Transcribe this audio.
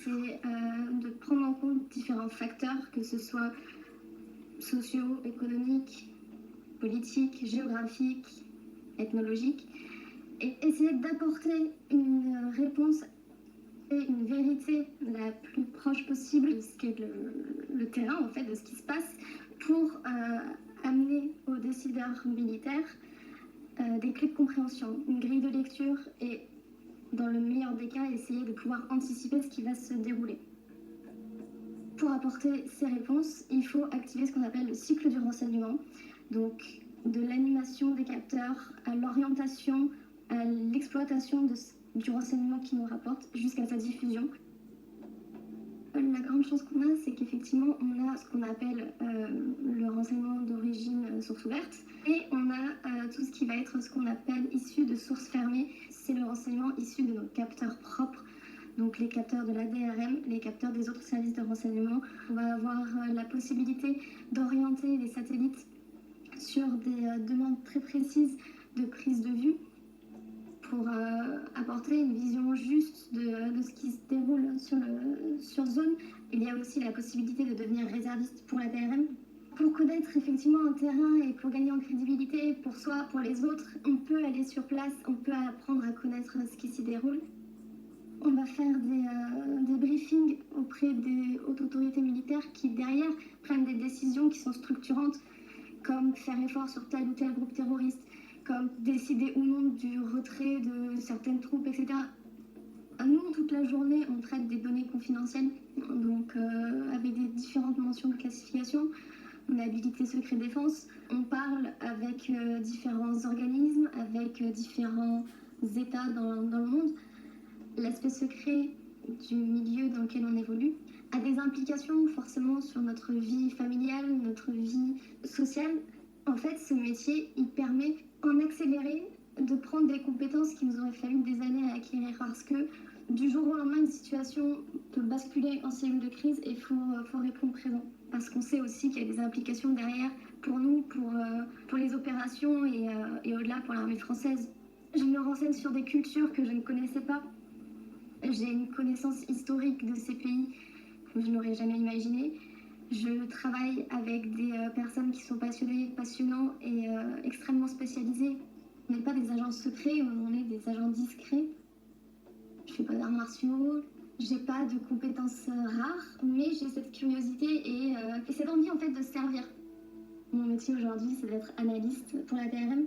c'est de prendre en compte différents facteurs, que ce soit sociaux, économiques, politiques, géographiques, ethnologiques, et essayer d'apporter une réponse et une vérité la plus proche possible de ce qu'est le terrain, en fait, de ce qui se passe, pour amener aux décideurs militaires des clés de compréhension, une grille de lecture et, dans le meilleur des cas, essayer de pouvoir anticiper ce qui va se dérouler. Pour apporter ces réponses, il faut activer ce qu'on appelle le cycle du renseignement, donc de l'animation des capteurs à l'orientation, à l'exploitation du renseignement qui nous rapporte jusqu'à sa diffusion. La grande chance qu'on a, c'est qu'effectivement, on a ce qu'on appelle le renseignement d'origine source ouverte, et on a tout ce qui va être ce qu'on appelle issu de sources fermées. C'est le renseignement issu de nos capteurs propres, donc les capteurs de la DRM, les capteurs des autres services de renseignement. On va avoir la possibilité d'orienter les satellites sur des demandes très précises de prise de vue pour apporter une vision juste de ce qui se déroule sur zone. Il y a aussi la possibilité de devenir réserviste pour la DRM. Pour connaître effectivement un terrain et pour gagner en crédibilité pour soi, pour les autres, on peut aller sur place, on peut apprendre à connaître ce qui s'y déroule. On va faire des briefings auprès des hautes autorités militaires qui, derrière, prennent des décisions qui sont structurantes, comme faire effort sur tel ou tel groupe terroriste, comme décider ou non du retrait de certaines troupes, etc. Nous, toute la journée, on traite des données confidentielles, donc avec des différentes mentions de classification. On a habilité secret défense. On parle avec différents organismes, avec différents États dans le monde. L'aspect secret du milieu dans lequel on évolue a des implications forcément sur notre vie familiale, notre vie sociale. En fait, ce métier, il permet en accéléré de prendre des compétences qui nous auraient fallu des années à acquérir, parce que du jour au lendemain, une situation peut basculer en cellule de crise et il faut répondre présent. Parce qu'on sait aussi qu'il y a des implications derrière pour nous, pour les opérations et au-delà pour l'armée française. Je me renseigne sur des cultures que je ne connaissais pas. J'ai une connaissance historique de ces pays que je n'aurais jamais imaginé. Je travaille avec des personnes qui sont passionnées, passionnants et extrêmement spécialisées. On n'est pas des agents secrets, on est des agents discrets. Je fais pas d'arts martiaux, j'ai pas de compétences rares, mais j'ai cette curiosité et cette envie en fait de servir. Mon métier aujourd'hui, c'est d'être analyste pour la DRM.